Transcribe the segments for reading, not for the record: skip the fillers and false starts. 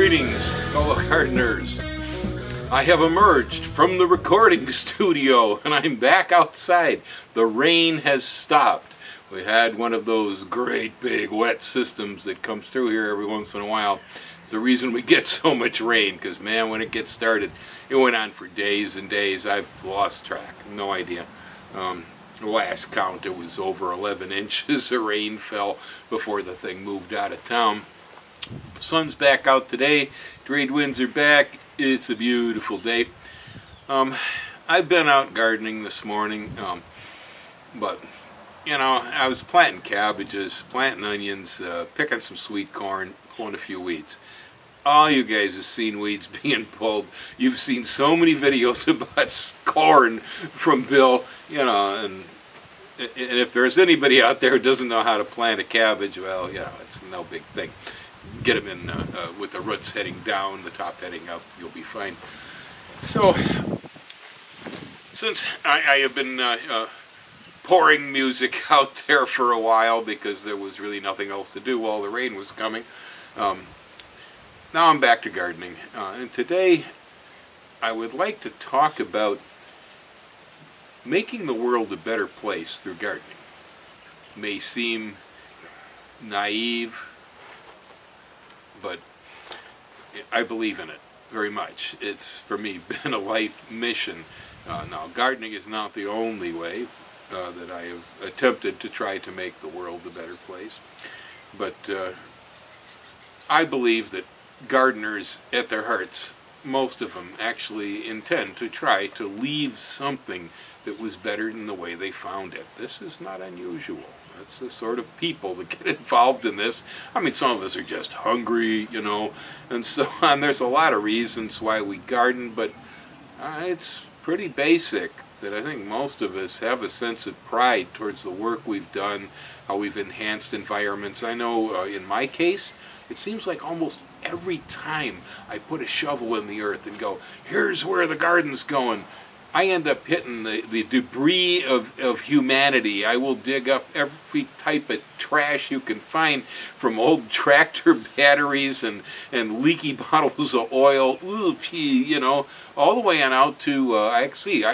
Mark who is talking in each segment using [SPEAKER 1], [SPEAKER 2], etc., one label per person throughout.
[SPEAKER 1] Greetings, fellow gardeners. I have emerged from the recording studio and I'm back outside. The rain has stopped. We had one of those great big wet systems that comes through here every once in a while. It's the reason we get so much rain, because man, when it gets started, it went on for days and days. I've lost track, no idea. Last count, it was over 11 inches of rain fell before the thing moved out of town. The sun's back out today, trade winds are back, it's a beautiful day. I've been out gardening this morning, but you know, I was planting cabbages, planting onions, picking some sweet corn, pulling a few weeds. All you guys have seen weeds being pulled. You've seen so many videos about corn from Bill, you know, and if there's anybody out there who doesn't know how to plant a cabbage, well, you know, it's no big thing. Get them in with the roots heading down, the top heading up, you'll be fine. So, since I have been pouring music out there for a while because there was really nothing else to do while the rain was coming, now I'm back to gardening. And today I would like to talk about making the world a better place through gardening. It may seem naive, but I believe in it very much. It's, for me, been a life mission. Now, gardening is not the only way that I have attempted to try to make the world a better place, but I believe that gardeners, at their hearts, most of them actually intend to try to leave something that was better than the way they found it. This is not unusual. That's the sort of people that get involved in this. I mean, some of us are just hungry, you know, and so on. There's a lot of reasons why we garden, but it's pretty basic that I think most of us have a sense of pride towards the work we've done, how we've enhanced environments. I know in my case, it seems like almost every time I put a shovel in the earth and go, here's where the garden's going, I end up hitting the debris of humanity. I will dig up every type of trash you can find, from old tractor batteries and leaky bottles of oil, ooh, gee, you know, all the way on out to,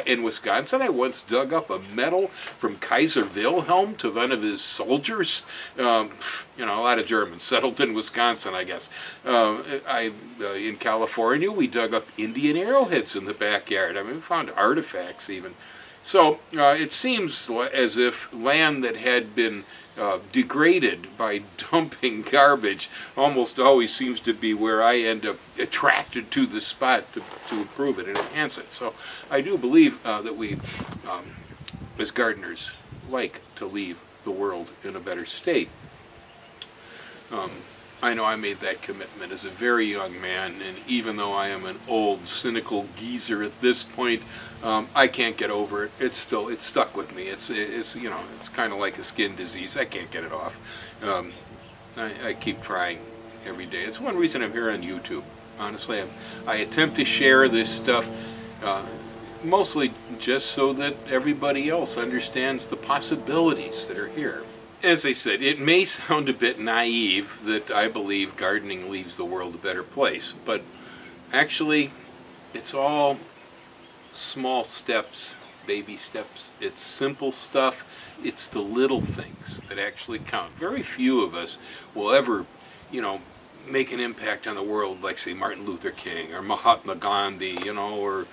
[SPEAKER 1] in Wisconsin, I once dug up a medal from Kaiser Wilhelm to one of his soldiers. You know, a lot of Germans settled in Wisconsin, I guess. In California, we dug up Indian arrowheads in the backyard. I mean, we found artifacts even. So it seems as if land that had been degraded by dumping garbage almost always seems to be where I end up attracted to the spot to improve it and enhance it. So I do believe that we, as gardeners, like to leave the world in a better state. I know I made that commitment as a very young man, and even though I am an old, cynical geezer at this point, I can't get over it. It's stuck with me. It's you know, it's kind of like a skin disease. I can't get it off. I keep trying every day. It's one reason I'm here on YouTube. Honestly, I attempt to share this stuff mostly just so that everybody else understands the possibilities that are here. As I said, it may sound a bit naive that I believe gardening leaves the world a better place, but actually it's all small steps, baby steps. It's simple stuff. It's the little things that actually count. Very few of us will ever, you know, make an impact on the world like, say, Martin Luther King or Mahatma Gandhi, you know, or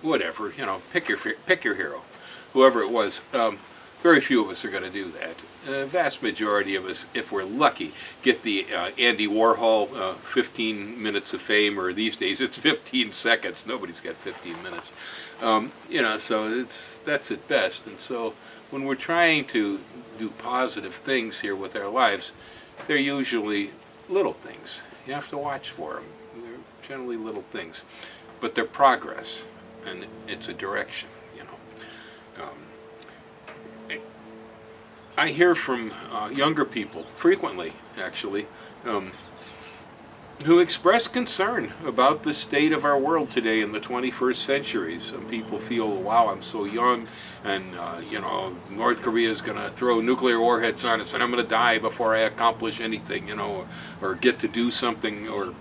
[SPEAKER 1] whatever, you know, pick your hero, whoever it was. Very few of us are going to do that. The vast majority of us, if we're lucky, get the Andy Warhol 15 minutes of fame, or these days it's 15 seconds. Nobody's got 15 minutes. You know, so that's at best. And so when we're trying to do positive things here with our lives, they're usually little things. You have to watch for them. They're generally little things. But they're progress, and it's a direction, you know. I hear from younger people frequently, actually, who express concern about the state of our world today in the 21st century. Some people feel, wow, I'm so young, and you know, North Korea is going to throw nuclear warheads on us, and I'm going to die before I accomplish anything, you know, or get to do something, or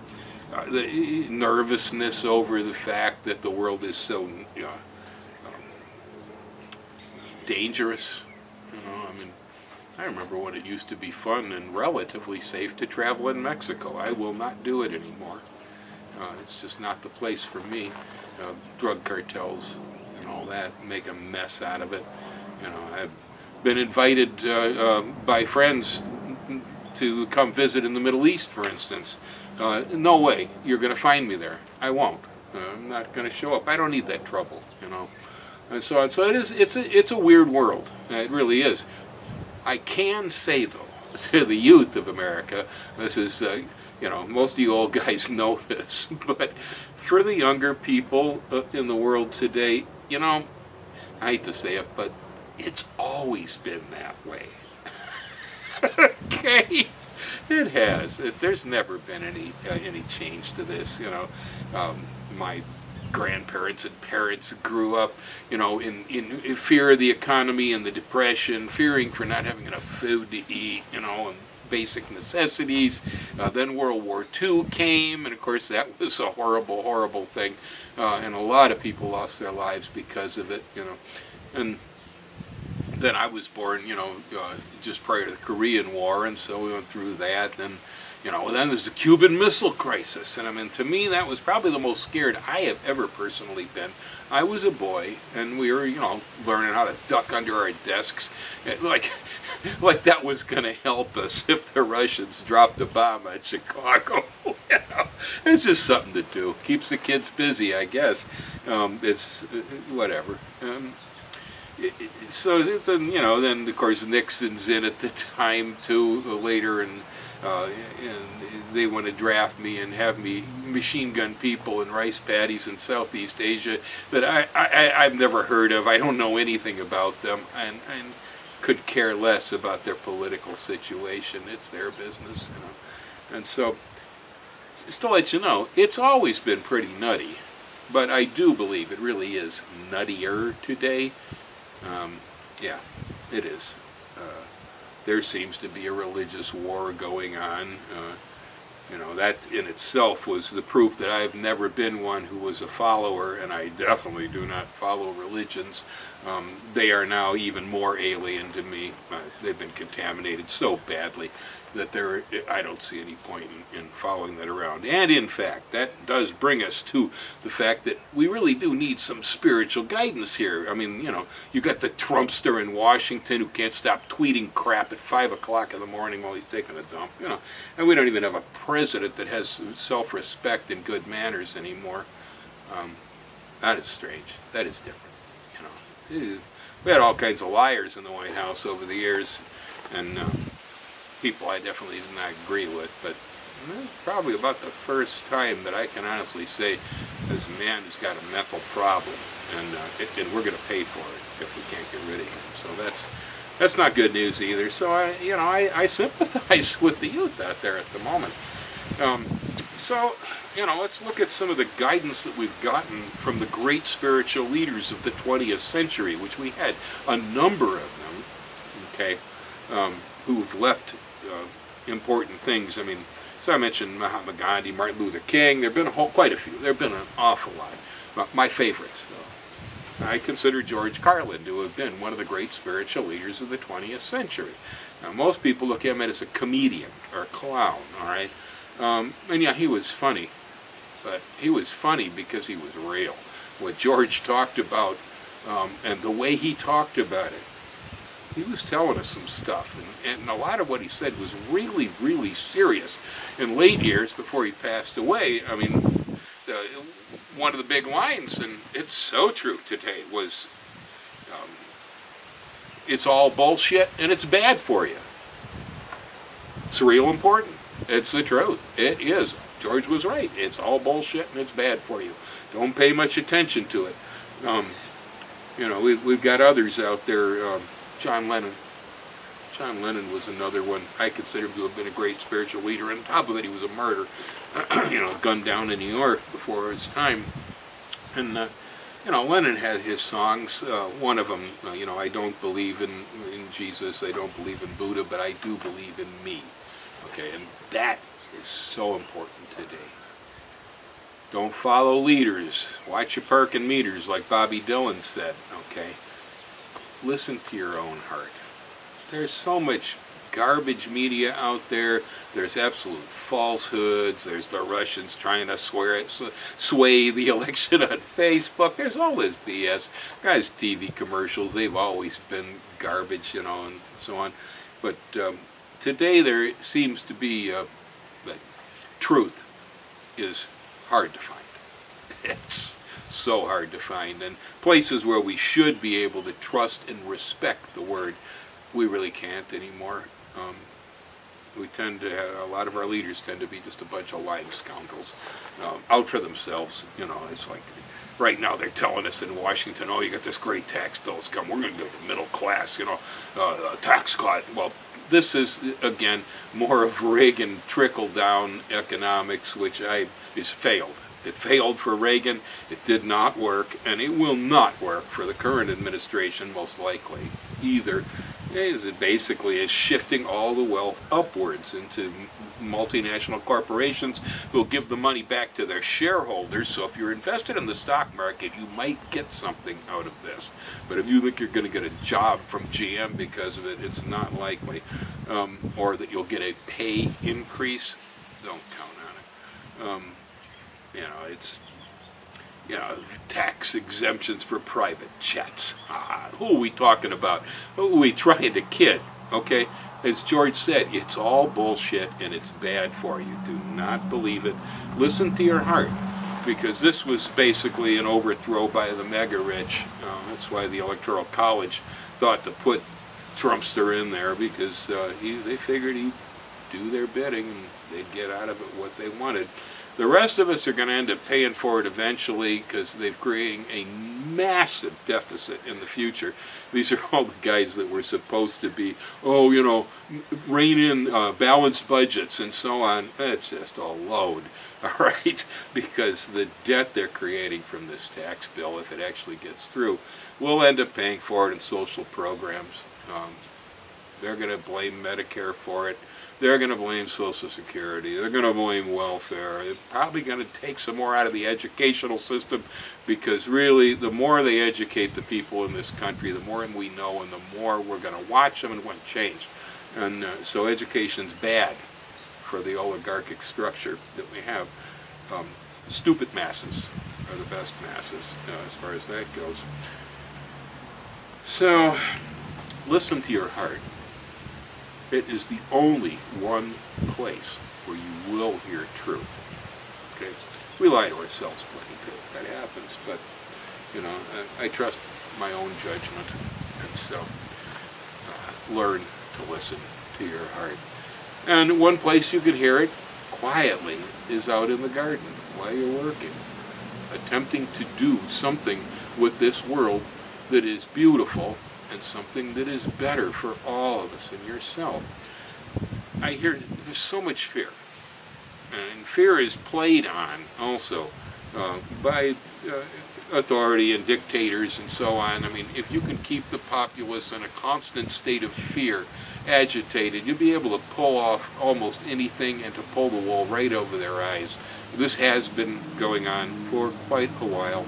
[SPEAKER 1] the nervousness over the fact that the world is so dangerous. You know, I mean, I remember when it used to be fun and relatively safe to travel in Mexico. I will not do it anymore. It's just not the place for me. Drug cartels and all that make a mess out of it. You know, I've been invited by friends to come visit in the Middle East, for instance. No way, you're going to find me there. I won't. I'm not going to show up. I don't need that trouble, you know, and so on. So it's a weird world. It really is. I can say, though, to the youth of America, this is, you know, most of you old guys know this, but for the younger people in the world today, you know, I hate to say it, but it's always been that way. Okay? It has. There's never been any change to this, you know. My grandparents and parents grew up, you know, in fear of the economy and the depression, fearing for not having enough food to eat, you know, and basic necessities. Then World War II came, and of course that was a horrible, horrible thing, and a lot of people lost their lives because of it, you know. And then I was born, you know, just prior to the Korean War, and so we went through that. Then, you know, then there's the Cuban Missile Crisis, and I mean, to me, that was probably the most scared I have ever personally been. I was a boy, and we were, you know, learning how to duck under our desks, like that was going to help us if the Russians dropped a bomb on Chicago. You know, it's just something to do. Keeps the kids busy, I guess. It's whatever. So then, you know, then of course Nixon's in at the time too, later, and they want to draft me and have me machine gun people in rice paddies in Southeast Asia that I've never heard of. I don't know anything about them, and could care less about their political situation. It's their business, you know. And so, just to let you know, it's always been pretty nutty, but I do believe it really is nuttier today. Yeah, it is. There seems to be a religious war going on. You know, that in itself was the proof that I've never been one who was a follower, and I definitely do not follow religions. They are now even more alien to me. They've been contaminated so badly that I don't see any point in following that around. And in fact, that does bring us to the fact that we really do need some spiritual guidance here. I mean, you know, you got the Trumpster in Washington who can't stop tweeting crap at 5 o'clock in the morning while he's taking a dump, you know, and we don't even have a president that has self-respect and good manners anymore. That is strange. That is different, you know. We had all kinds of liars in the White House over the years, and people I definitely did not agree with, but it's probably about the first time that I can honestly say this man has got a mental problem, and we're going to pay for it if we can't get rid of him. So that's not good news either. So I sympathize with the youth out there at the moment. So, you know, let's look at some of the guidance that we've gotten from the great spiritual leaders of the 20th century, which we had a number of them, okay, who've left important things. I mean, so I mentioned Mahatma Gandhi, Martin Luther King. There have been quite a few. There have been an awful lot. My favorites, though, I consider George Carlin to have been one of the great spiritual leaders of the 20th century. Now, most people look at him as a comedian or a clown, all right? And yeah, he was funny, but he was funny because he was real. What George talked about, and the way he talked about it, he was telling us some stuff, and a lot of what he said was really, really serious. In late years, before he passed away, I mean, one of the big lines, and it's so true today, was, it's all bullshit and it's bad for you. It's real important. It's the truth. It is. George was right. It's all bullshit and it's bad for you. Don't pay much attention to it. You know, we've got others out there, John John Lennon was another one. I consider him to have been a great spiritual leader. And on top of it, he was a martyr, gunned down in New York before his time. And Lennon had his songs. One of them, I don't believe in Jesus, I don't believe in Buddha, but I do believe in me. Okay, and that is so important today. Don't follow leaders. Watch your parking meters, like Bobby Dylan said. Okay, listen to your own heart. There's so much garbage media out there. There's absolute falsehoods. There's the Russians trying to sway the election on Facebook. There's all this BS. Guys, TV commercials, they've always been garbage, and so on. But today there seems to be that truth is hard to find. It's so hard to find. And places where we should be able to trust and respect the word, we really can't anymore. We tend to have, a lot of our leaders tend to be just a bunch of lying scoundrels, out for themselves. It's like right now they're telling us in Washington, oh, you got this great tax bill that's come, we're going to give the middle class, a tax cut. Well, this is, again, more of Reagan trickle-down economics, which is failed. It failed for Reagan, it did not work, and it will not work for the current administration, most likely, either. It basically is shifting all the wealth upwards into multinational corporations who will give the money back to their shareholders. So if you're invested in the stock market, you might get something out of this. But if you think you're going to get a job from GM because of it, it's not likely. Or that you'll get a pay increase, don't count on it. It's tax exemptions for private jets. Who are we talking about? Who are we trying to kid? Okay? As George said, it's all bullshit and it's bad for you. Do not believe it. Listen to your heart, because this was basically an overthrow by the mega rich. That's why the Electoral College thought to put Trumpster in there, because they figured he'd do their bidding and they'd get out of it what they wanted. The rest of us are going to end up paying for it eventually, because they're creating a massive deficit in the future. These are all the guys that were supposed to be, rein in balanced budgets and so on. It's just a load, all right? Because the debt they're creating from this tax bill, if it actually gets through, we'll end up paying for it in social programs. They're going to blame Medicare for it. They're going to blame Social Security. They're going to blame welfare. They're probably going to take some more out of the educational system, because really the more they educate the people in this country, the more we know and the more we're going to watch them and want change. And so education's bad for the oligarchic structure that we have. Stupid masses are the best masses as far as that goes. So listen to your heart. It is the only one place where you will hear truth. Okay, we lie to ourselves plenty too. That happens, but I trust my own judgment, and so learn to listen to your heart. And one place you could hear it quietly is out in the garden while you're working, attempting to do something with this world that is beautiful and something that is better for all of us and yourself. I hear there's so much fear, and fear is played on also by authority and dictators and so on. I mean, if you can keep the populace in a constant state of fear, agitated, you'll be able to pull off almost anything and to pull the wool right over their eyes. This has been going on for quite a while,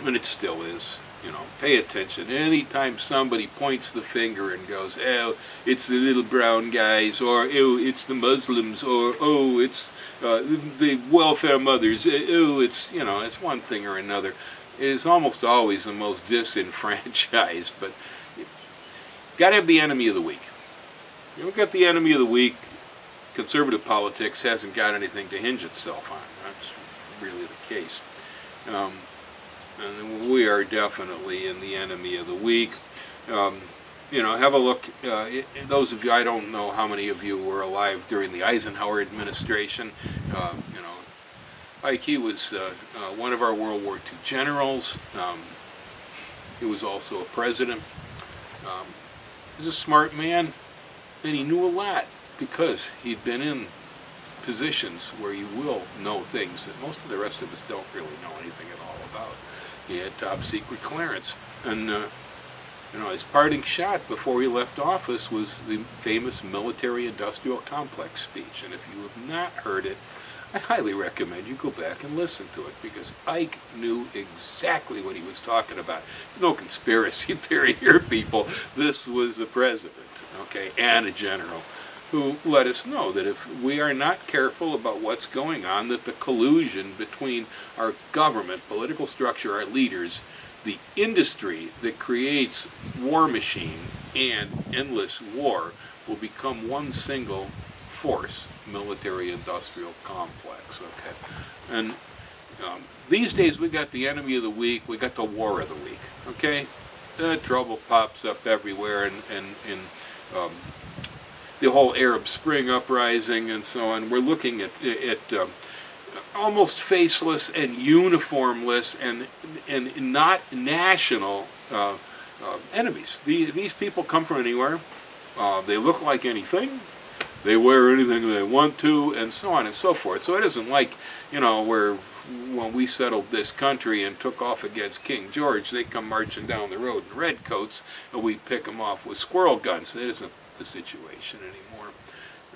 [SPEAKER 1] and it still is. Pay attention. Anytime somebody points the finger and goes, oh, it's the little brown guys, or oh, it's the Muslims, or oh, it's the welfare mothers, oh, it's one thing or another, is almost always the most disenfranchised. But got to have the enemy of the week. You don't get the enemy of the week, conservative politics hasn't got anything to hinge itself on. That's really the case. And we are definitely in the enemy of the week. Have a look. Those of you, I don't know how many of you were alive during the Eisenhower administration. Like he was one of our World War II generals. He was also a president. He was a smart man, and he knew a lot because he'd been in positions where you will know things that most of the rest of us don't really know anything at all about. He had top secret clearance, and his parting shot before he left office was the famous military-industrial complex speech. And if you have not heard it, I highly recommend you go back and listen to it, because Ike knew exactly what he was talking about. No conspiracy theory here, people. This was a president, okay, and a general, who let us know that if we are not careful about what's going on, that the collusion between our government, political structure, our leaders, the industry that creates war machine and endless war will become one single force, military-industrial complex, okay? And these days we got the enemy of the week, we got the war of the week, okay? Trouble pops up everywhere, and the whole Arab Spring uprising and so on. We're looking at almost faceless and uniformless and not national enemies. These people come from anywhere. They look like anything. They wear anything they want to, and so on and so forth. So it isn't like, where when we settled this country and took off against King George, they come marching down the road in redcoats, and we pick them off with squirrel guns. That isn't the situation anymore.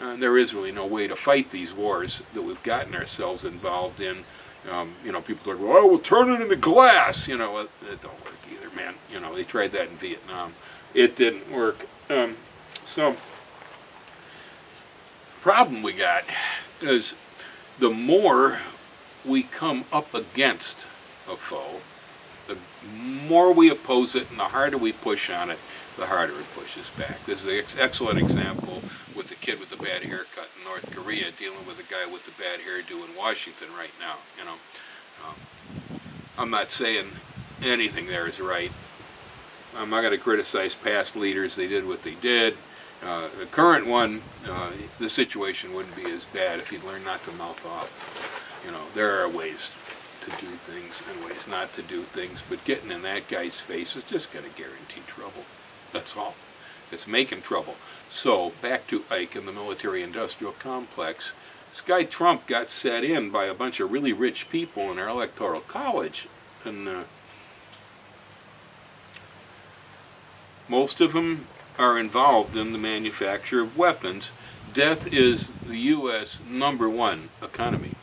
[SPEAKER 1] And there is really no way to fight these wars that we've gotten ourselves involved in. People are like, well, we'll turn it into glass. It don't work either, man. They tried that in Vietnam. It didn't work. So, problem we got is the more we come up against a foe, the more we oppose it and the harder we push on it, the harder it pushes back. This is an excellent example with the kid with the bad haircut in North Korea dealing with the guy with the bad hairdo in Washington right now. I'm not saying anything there is right. I'm not going to criticize past leaders. They did what they did. The current one, the situation wouldn't be as bad if he'd learned not to mouth off. There are ways to do things and ways not to do things, but getting in that guy's face is just going to guarantee trouble. That's all. It's making trouble. So, back to Ike and the military-industrial complex. This guy Trump got set in by a bunch of really rich people in our electoral college, and most of them are involved in the manufacture of weapons. Death is the U.S. #1 economy.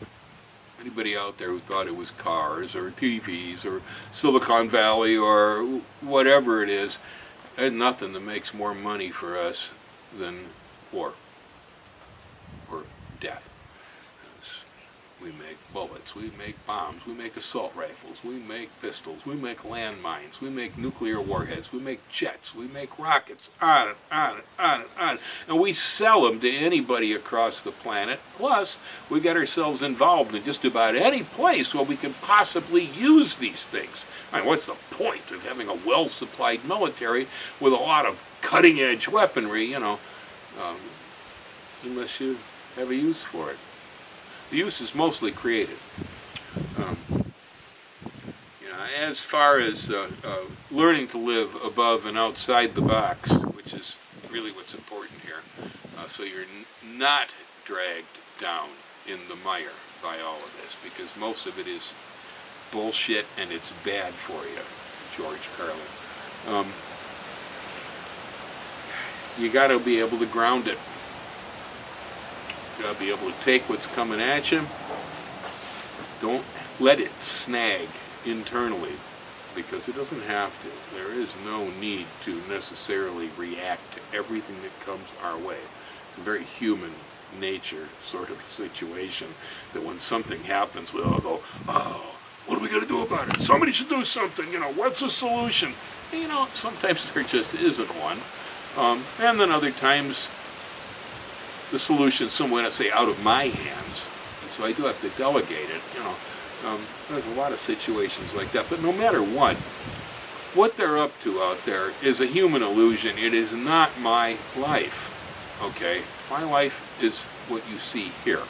[SPEAKER 1] Anybody out there who thought it was cars or TVs or Silicon Valley or whatever it is, there's nothing that makes more money for us than war or death. We make bullets, we make bombs, we make assault rifles, we make pistols, we make landmines, we make nuclear warheads, we make jets, we make rockets, on and on and on and on. And we sell them to anybody across the planet. Plus, we get ourselves involved in just about any place where we can possibly use these things. I mean, what's the point of having a well-supplied military with a lot of cutting-edge weaponry, unless you have a use for it? The use is mostly created. As far as learning to live above and outside the box, which is really what's important here, so you're not dragged down in the mire by all of this, because most of it is bullshit and it's bad for you, George Carlin. You got to be able to ground it. You got to be able to take what's coming at you. Don't let it snag internally, because it doesn't have to. There is no need to necessarily react to everything that comes our way. It's a very human nature sort of situation that when something happens, we all go, oh, what are we going to do about it? Somebody should do something. What's the solution? And, sometimes there just isn't one. And then other times, the solution is somewhat, say, out of my hands, and so I do have to delegate it. There's a lot of situations like that. But no matter what they're up to out there is a human illusion. It is not my life. Okay, my life is what you see here.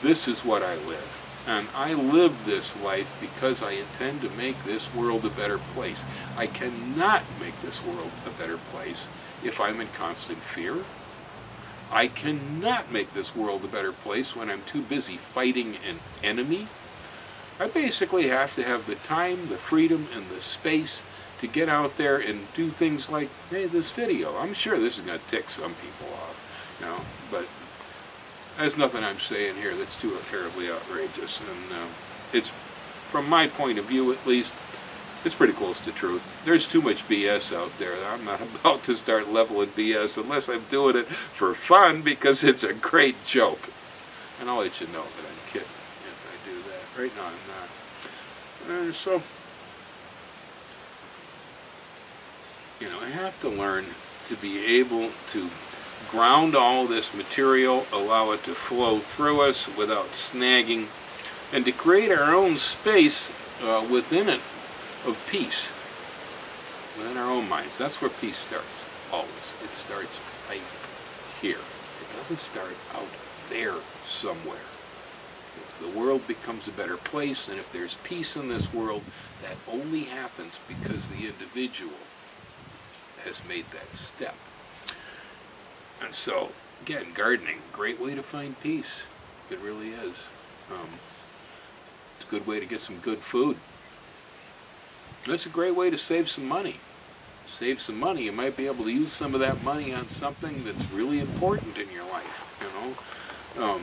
[SPEAKER 1] This is what I live. And I live this life because I intend to make this world a better place. I cannot make this world a better place if I'm in constant fear. I cannot make this world a better place when I'm too busy fighting an enemy. I basically have to have the time, the freedom, and the space to get out there and do things like, hey, this video. I'm sure this is going to tick some people off, you know, but there's nothing I'm saying here that's too terribly outrageous. And it's, from my point of view at least, it's pretty close to truth. There's too much BS out there. I'm not about to start leveling BS unless I'm doing it for fun because it's a great joke. And I'll let you know that I'm kidding if I do that. Right now I'm not. So, you know, I have to learn to be able to ground all this material, allow it to flow through us without snagging, and to create our own space within it of peace, within our own minds. That's where peace starts, always. It starts right here. It doesn't start out there somewhere. If the world becomes a better place, and if there's peace in this world, that only happens because the individual has made that step. And so, again, gardening, great way to find peace. It really is. It's a good way to get some good food. It's a great way to save some money. Save some money. You might be able to use some of that money on something that's really important in your life, you know.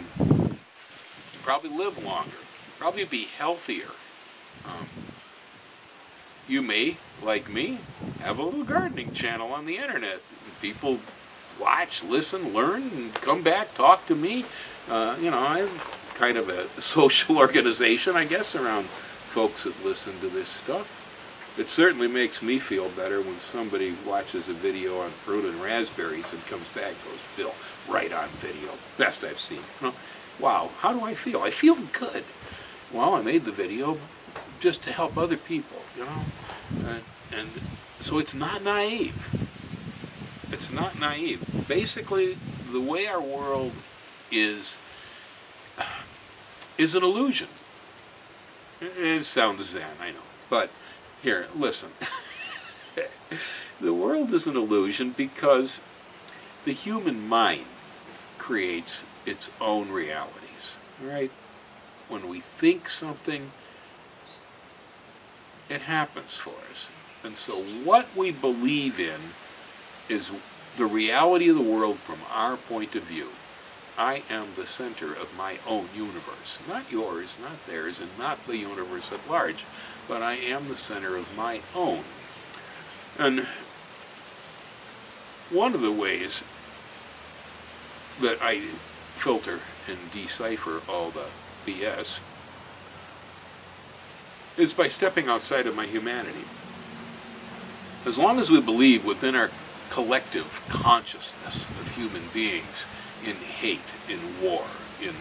[SPEAKER 1] Probably live longer. Probably be healthier. You may, like me, have a little gardening channel on the internet. People watch, listen, learn, and come back, talk to me. You know, I have kind of a social organization, I guess, around folks that listen to this stuff. It certainly makes me feel better when somebody watches a video on fruit and raspberries and comes back and goes, Bill, right on video, best I've seen. You know, wow, how do I feel? I feel good. Well, I made the video just to help other people, you know. And so it's not naive. It's not naive. Basically, the way our world is an illusion. It sounds zen, I know. But here, listen. The world is an illusion because the human mind creates its own realities. Right? When we think something, it happens for us. And so what we believe in is the reality of the world from our point of view. I am the center of my own universe. Not yours, not theirs, and not the universe at large, but I am the center of my own. And one of the ways that I filter and decipher all the BS is by stepping outside of my humanity. As long as we believe within our collective consciousness of human beings in hate, in war, in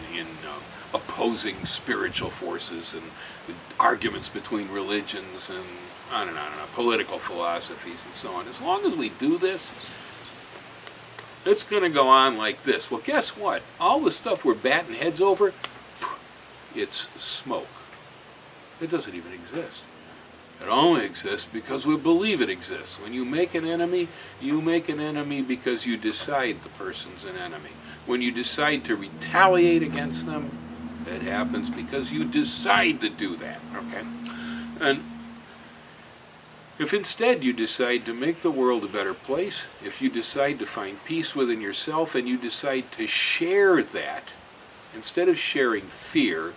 [SPEAKER 1] opposing spiritual forces, and arguments between religions, and on and on and on, political philosophies and so on. As long as we do this, it's going to go on like this. Well, guess what? All the stuff we're batting heads over, it's smoke. It doesn't even exist. It only exists because we believe it exists. When you make an enemy, you make an enemy because you decide the person's an enemy. When you decide to retaliate against them, that happens because you decide to do that, okay? And if instead you decide to make the world a better place, if you decide to find peace within yourself and you decide to share that, instead of sharing fear,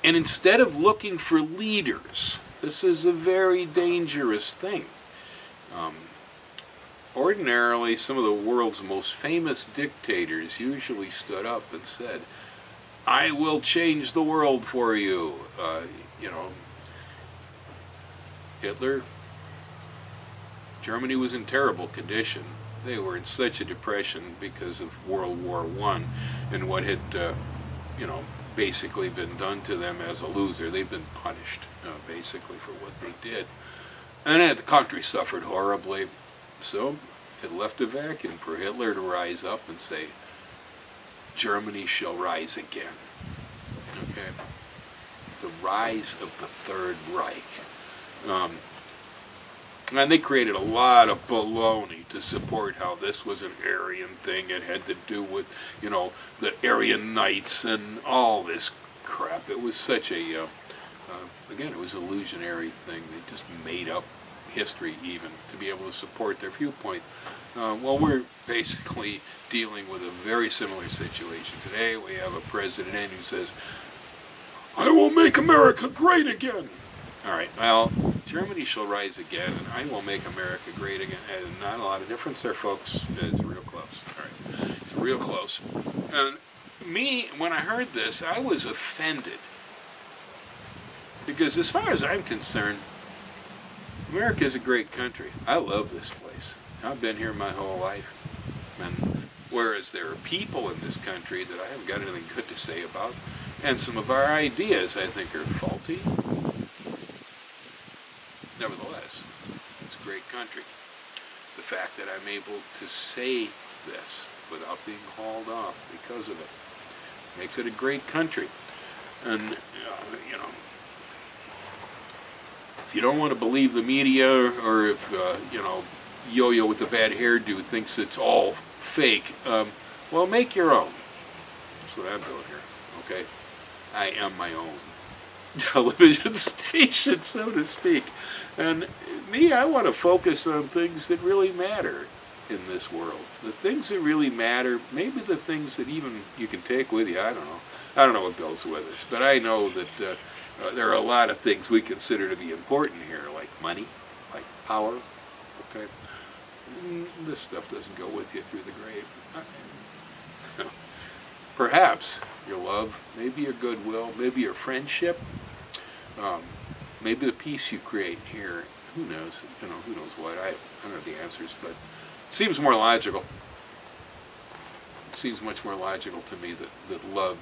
[SPEAKER 1] and instead of looking for leaders, this is a very dangerous thing. Ordinarily, some of the world's most famous dictators usually stood up and said, I will change the world for you. You know, Hitler, Germany was in terrible condition. They were in such a depression because of World War I and what had, you know, basically been done to them as a loser. They've been punished, basically, for what they did. And the country suffered horribly. So it left a vacuum for Hitler to rise up and say, Germany shall rise again. Okay. the rise of the Third Reich. And they created a lot of baloney to support how this was an Aryan thing. It had to do with, you know, the Aryan Knights and all this crap. It was such a, again, it was an illusionary thing. They just made up history even to be able to support their viewpoint. Well, we're basically dealing with a very similar situation today. We have a president who says, "I will make America great again." All right, well, Germany shall rise again, and I will make America great again. And not a lot of difference there, folks. It's real close. All right, it's real close. And me, when I heard this, I was offended. Because as far as I'm concerned, America is a great country. I love this place. I've been here my whole life. And whereas there are people in this country that I haven't got anything good to say about, and some of our ideas I think are faulty, nevertheless, it's a great country. The fact that I'm able to say this without being hauled off because of it makes it a great country. And, you know, if you don't want to believe the media, or if, you know, Yo-Yo with the bad hairdo thinks it's all fake, well, make your own. That's what I'm doing here, okay? I am my own television station, so to speak. And me, I want to focus on things that really matter in this world. The things that really matter, maybe the things that even you can take with you, I don't know. I don't know what goes with us, but I know that there are a lot of things we consider to be important here, like money, like power, okay? This stuff doesn't go with you through the grave. Perhaps your love, maybe your goodwill, maybe your friendship, maybe the peace you create here. Who knows? You know, who knows what? I don't know the answers, but it seems more logical. It seems much more logical to me that love,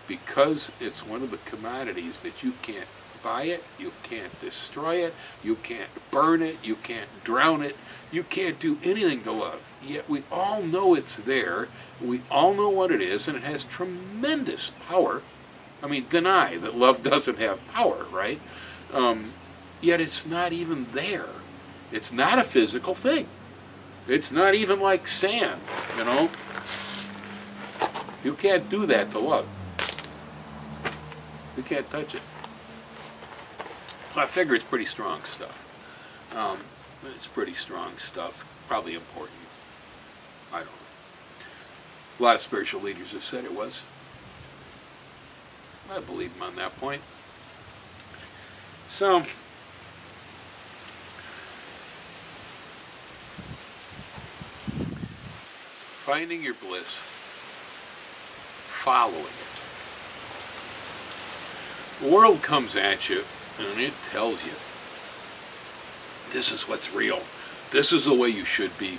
[SPEAKER 1] because it's one of the commodities that you can't buy it, you can't destroy it, you can't burn it, you can't drown it, you can't do anything to love. Yet we all know it's there, we all know what it is, and it has tremendous power. I mean, deny that love doesn't have power, right? Yet it's not even there. It's not a physical thing. It's not even like sand, you know? You can't do that to love. You can't touch it. So I figure it's pretty strong stuff. It's pretty strong stuff. Probably important. I don't know. A lot of spiritual leaders have said it was. I believe them on that point. So, finding your bliss, following it. The world comes at you and it tells you, this is what's real. This is the way you should be.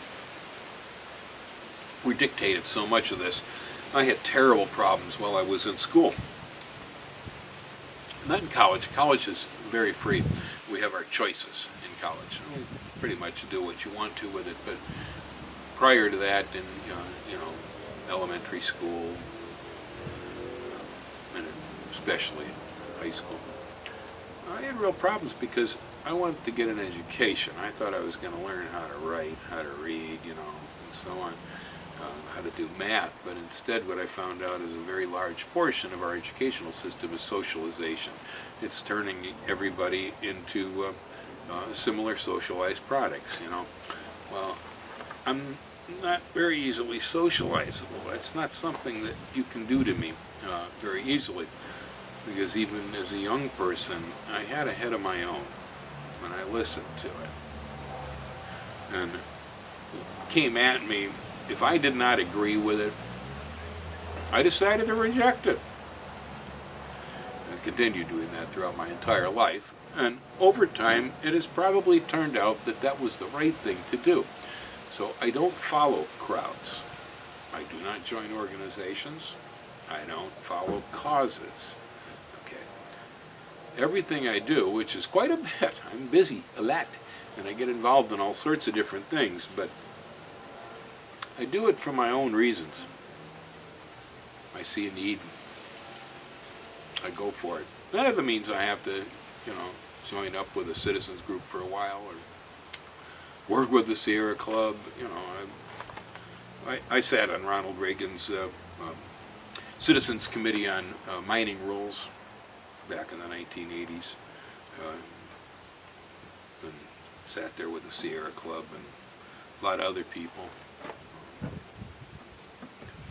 [SPEAKER 1] We dictated so much of this. I had terrible problems while I was in school. Not in college. College is very free. We have our choices in college. We pretty much do what you want to with it. But prior to that, in you know, elementary school, and especially high school, I had real problems because I wanted to get an education. I thought I was going to learn how to write, how to read, you know, and so on, how to do math. But instead, what I found out is a very large portion of our educational system is socialization. It's turning everybody into similar socialized products, you know. Well, I'm not very easily socializable. That's not something that you can do to me very easily. Because even as a young person, I had a head of my own when I listened to it. And it came at me. If I did not agree with it, I decided to reject it. And continued doing that throughout my entire life. And over time, it has probably turned out that that was the right thing to do. So I don't follow crowds. I do not join organizations. I don't follow causes. Everything I do, which is quite a bit, I'm busy a lot, and I get involved in all sorts of different things, but I do it for my own reasons. I see a need. I go for it. That if it means I have to, join up with a citizens group for a while or work with the Sierra Club. I sat on Ronald Reagan's Citizens Committee on Mining Rules back in the 1980s. And sat there with the Sierra Club and a lot of other people.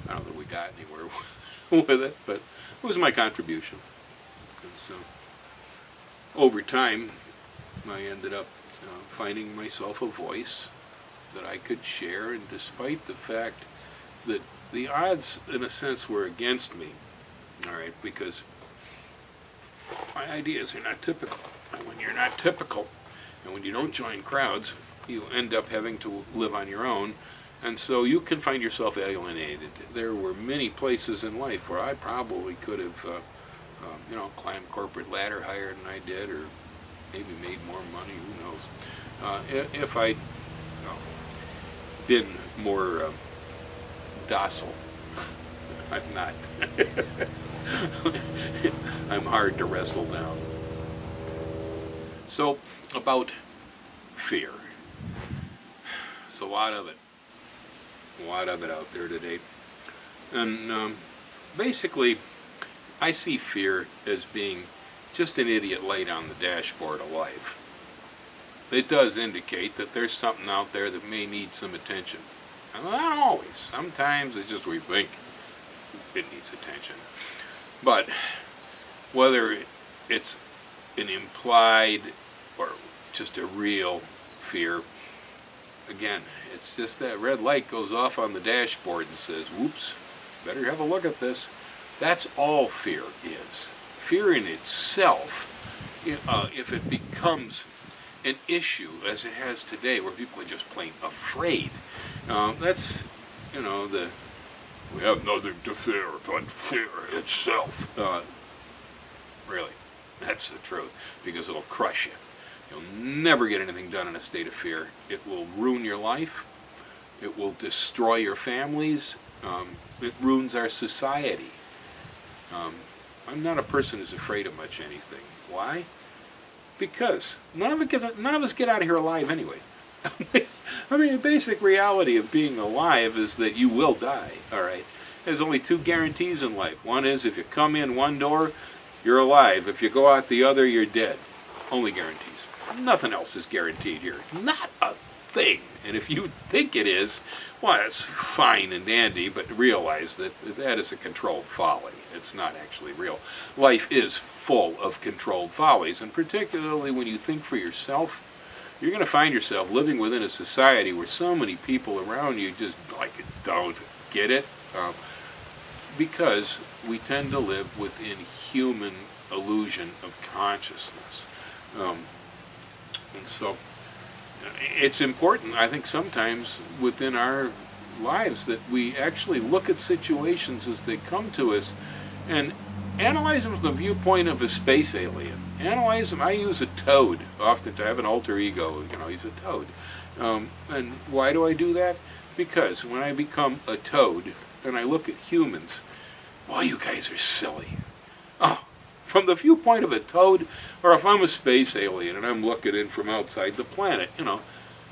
[SPEAKER 1] I don't think we got anywhere with it, but it was my contribution. And so, over time, I ended up finding myself a voice that I could share, and despite the fact that the odds, in a sense, were against me, all right, because my ideas are not typical. And when you're not typical, and when you don't join crowds, you end up having to live on your own, and so you can find yourself alienated. There were many places in life where I probably could have, climbed corporate ladder higher than I did, or maybe made more money, who knows. If I'd been more docile. I'm not. I'm hard to wrestle down. So, about fear. There's a lot of it. A lot of it out there today. And basically, I see fear as being just an idiot laid on the dashboard of life. It does indicate that there's something out there that may need some attention. And not always. Sometimes it's just we think it needs attention. But whether it's an implied or just a real fear, again, it's just that red light goes off on the dashboard and says, whoops, better have a look at this. That's all fear is. Fear in itself, if it becomes an issue as it has today, where people are just plain afraid, that's, we have nothing to fear but fear itself. Really, that's the truth, because it'll crush you. You'll never get anything done in a state of fear. It will ruin your life. It will destroy your families. It ruins our society. I'm not a person who's afraid of much anything. Why? Because none of us get out of here alive anyway. I mean, the basic reality of being alive is that you will die, all right? There's only two guarantees in life. One is if you come in one door, you're alive. If you go out the other, you're dead. Only guarantees. Nothing else is guaranteed here. Not a thing. And if you think it is, well, it's fine and dandy, but realize that that is a controlled folly. It's not actually real. Life is full of controlled follies, and particularly when you think for yourself, you're going to find yourself living within a society where so many people around you just don't get it, because we tend to live within human illusion of consciousness. And so it's important, I think, sometimes within our lives that we actually look at situations as they come to us and analyze them from the viewpoint of a space alien. Analyze them. I use a toad often to have an alter ego. He's a toad. And why do I do that? Because when I become a toad and I look at humans, boy, you guys are silly. Oh, from the viewpoint of a toad, or if I'm a space alien and I'm looking in from outside the planet,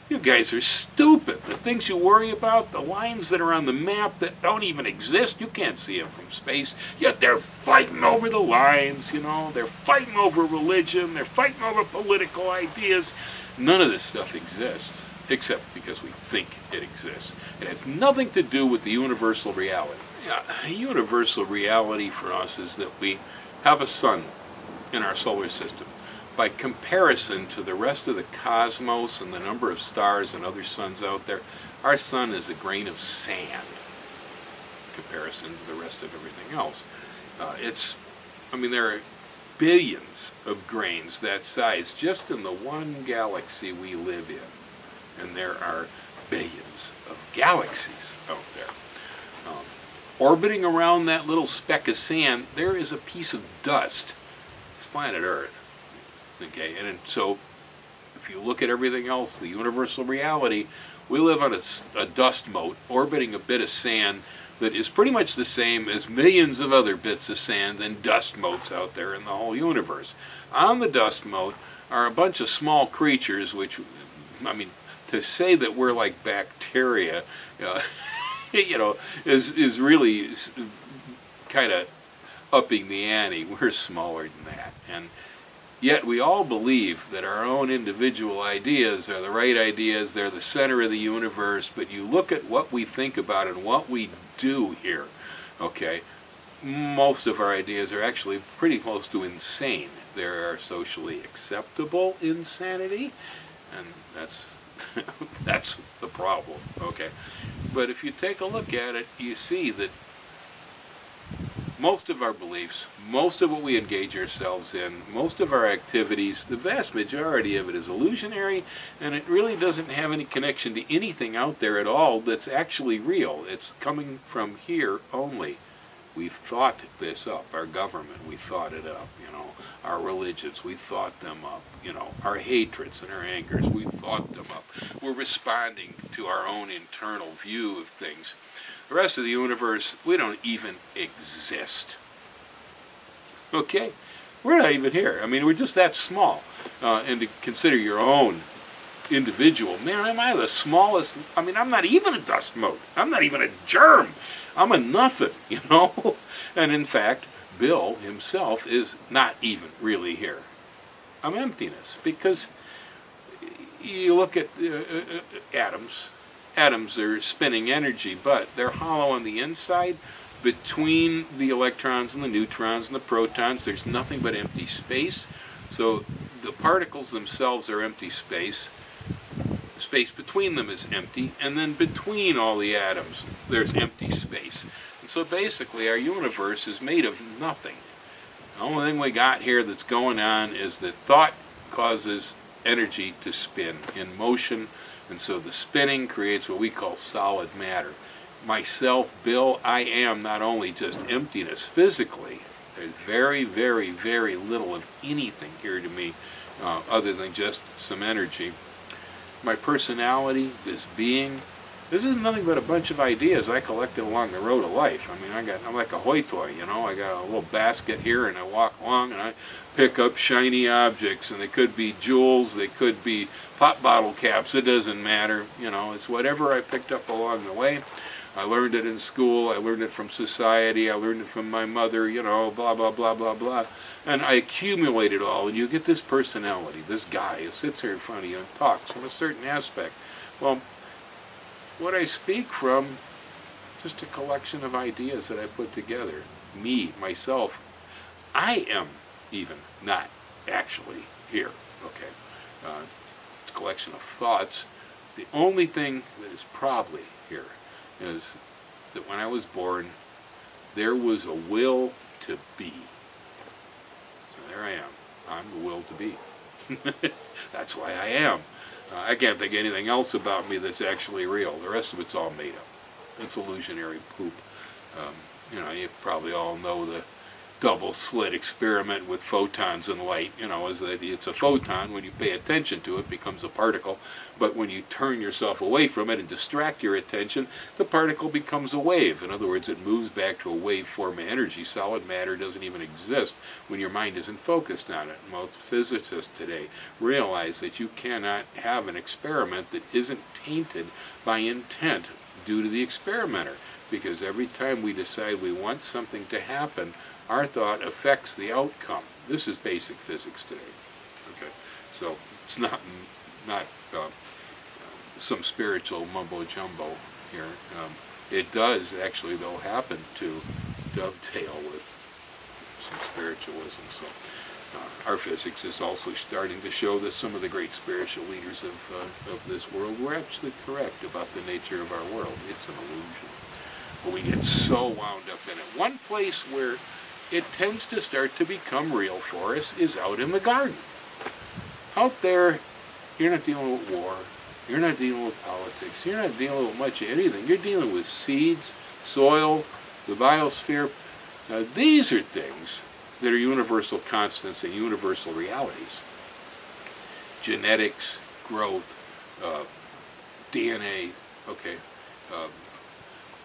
[SPEAKER 1] you guys are stupid. The things you worry about, the lines that are on the map that don't even exist, you can't see them from space, yet they're fighting over the lines, they're fighting over religion, they're fighting over political ideas. None of this stuff exists, except because we think it exists. It has nothing to do with the universal reality. The universal reality for us is that we have a sun in our solar system. By comparison to the rest of the cosmos and the number of stars and other suns out there, our sun is a grain of sand in comparison to the rest of everything else. There are billions of grains that size just in the one galaxy we live in. And there are billions of galaxies out there. Orbiting around that little speck of sand, there is a piece of dust. It's planet Earth. Okay, and so if you look at everything else, the universal reality, we live on a dust mote orbiting a bit of sand that is pretty much the same as millions of other bits of sand and dust motes out there in the whole universe. On the dust mote are a bunch of small creatures, which, I mean, to say that we're like bacteria, you know, is really kind of upping the ante. We're smaller than that. And yet we all believe that our own individual ideas are the right ideas, they're the center of the universe, but you look at what we think about and what we do here, okay, most of our ideas are actually pretty close to insane. There are socially acceptable insanity, and that's that's the problem, okay? But if you take a look at it, you see that most of our beliefs, most of what we engage ourselves in, most of our activities, the vast majority of it is illusionary, and it really doesn't have any connection to anything out there at all that's actually real. It's coming from here only. We've thought this up. Our government, we thought it up, you know. Our religions, we thought them up, you know. Our hatreds and our angers, we thought them up. We're responding to our own internal view of things. The rest of the universe, we don't even exist. Okay? We're not even here. I mean, we're just that small. And to consider your own individual, man, am I the smallest? I mean, I'm not even a dust mote. I'm not even a germ. I'm a nothing, you know? And in fact, Bill himself is not even really here. I'm emptiness, because you look at atoms. Atoms are spinning energy, but they're hollow on the inside. Between the electrons and the neutrons and the protons, there's nothing but empty space. So the particles themselves are empty space. Space between them is empty, and then between all the atoms, there's empty space. And so basically our universe is made of nothing. The only thing we got here that's going on is that thought causes energy to spin in motion, and so the spinning creates what we call solid matter. Myself, Bill, I am not only just emptiness physically. There's very, very, very little of anything here to me other than just some energy. My personality, this being, this is nothing but a bunch of ideas I collected along the road of life. I mean, I'm like a hoy toy, you know. I got a little basket here, and I walk along, and I pick up shiny objects, and they could be jewels, they could be pop bottle caps. It doesn't matter, you know. It's whatever I picked up along the way. I learned it in school, I learned it from society, I learned it from my mother, you know, blah, blah, blah, blah, blah. And I accumulate it all, and you get this personality, this guy who sits here in front of you and talks from a certain aspect. Well, what I speak from, just a collection of ideas that I put together. Me, myself, I am even not actually here, okay? It's a collection of thoughts. The only thing that is probably here is that when I was born, there was a will to be. So there I am. I'm the will to be. That's why I am. I can't think anything else about me that's actually real. The rest of it's all made up. It's illusionary poop. You know, you probably all know the double slit experiment with photons and light. You know, is that it's a photon. When you pay attention to it, it becomes a particle. But when you turn yourself away from it and distract your attention, the particle becomes a wave. In other words, it moves back to a wave form of energy. Solid matter doesn't even exist when your mind isn't focused on it. Most physicists today realize that you cannot have an experiment that isn't tainted by intent due to the experimenter. Because every time we decide we want something to happen, our thought affects the outcome. This is basic physics today. Okay, so it's not some spiritual mumbo jumbo here. It does actually, though, happen to dovetail with some spiritualism. So our physics is also starting to show that some of the great spiritual leaders of this world were actually correct about the nature of our world. It's an illusion. But we get so wound up in it. One place where it tends to start to become real for us is out in the garden. Out there, you're not dealing with war, you're not dealing with politics, you're not dealing with much of anything. You're dealing with seeds, soil, the biosphere. Now, these are things that are universal constants and universal realities. Genetics, growth, DNA, okay,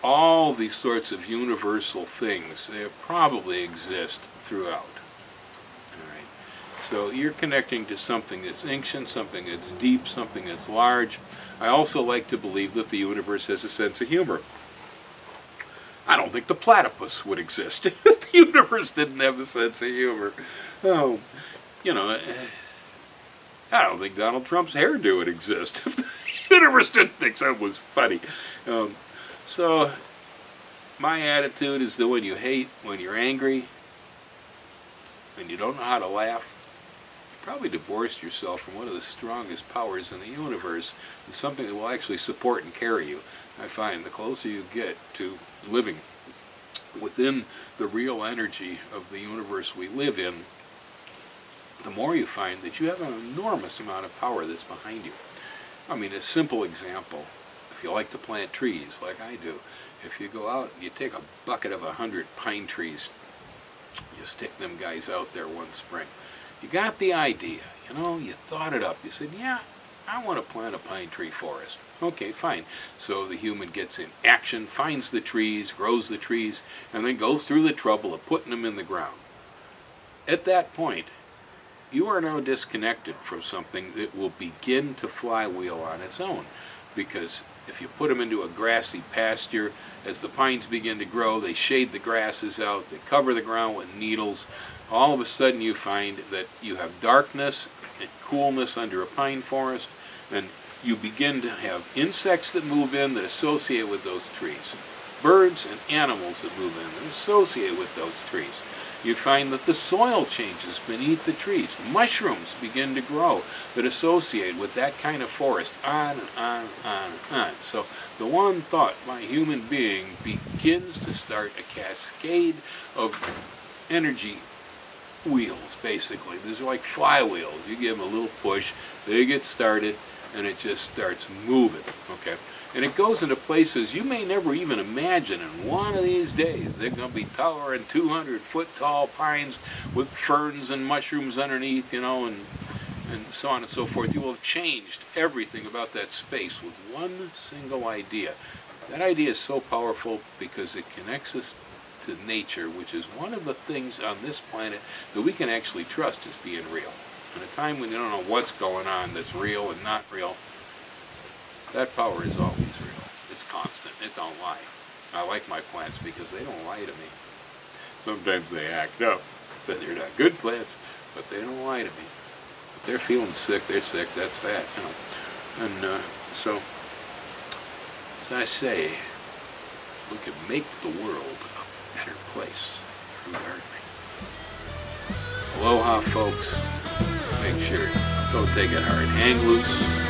[SPEAKER 1] all these sorts of universal things, they probably exist throughout. All right. So you're connecting to something that's ancient, something that's deep, something that's large. I also like to believe that the universe has a sense of humor. I don't think the platypus would exist if the universe didn't have a sense of humor. Oh, you know, I don't think Donald Trump's hairdo would exist if the universe didn't think that was funny. So my attitude is that when you hate, when you're angry, and you don't know how to laugh, you probably divorced yourself from one of the strongest powers in the universe, and something that will actually support and carry you. I find the closer you get to living within the real energy of the universe we live in, the more you find that you have an enormous amount of power that's behind you. I mean, a simple example, if you like to plant trees like I do, if you go out and you take a bucket of 100 pine trees, you stick them guys out there one spring. You got the idea, you know, you thought it up. You said, yeah, I want to plant a pine tree forest. Okay, fine. So the human gets in action, finds the trees, grows the trees, and then goes through the trouble of putting them in the ground. At that point, you are now disconnected from something that will begin to flywheel on its own. Because if you put them into a grassy pasture, as the pines begin to grow, they shade the grasses out, they cover the ground with needles. All of a sudden you find that you have darkness and coolness under a pine forest, and you begin to have insects that move in that associate with those trees. Birds and animals that move in that associate with those trees. You find that the soil changes beneath the trees. Mushrooms begin to grow that associate with that kind of forest, on and on and on and on. So the one thought by a human being begins to start a cascade of energy wheels, basically. These are like flywheels. You give them a little push, they get started, and it just starts moving, okay? And it goes into places you may never even imagine. And one of these days, they're going to be towering 200-foot tall pines with ferns and mushrooms underneath, you know, and so on and so forth. You will have changed everything about that space with one single idea. That idea is so powerful because it connects us to nature, which is one of the things on this planet that we can actually trust as being real. In a time when you don't know what's going on that's real and not real, that power is always real. It's constant. It don't lie. I like my plants because they don't lie to me. Sometimes they act up, but they're not good plants, but they don't lie to me. If they're feeling sick, they're sick. That's that, you know. And so, as I say, we can make the world a better place through gardening. Aloha, folks. Make sure, don't take it hard. Hang loose.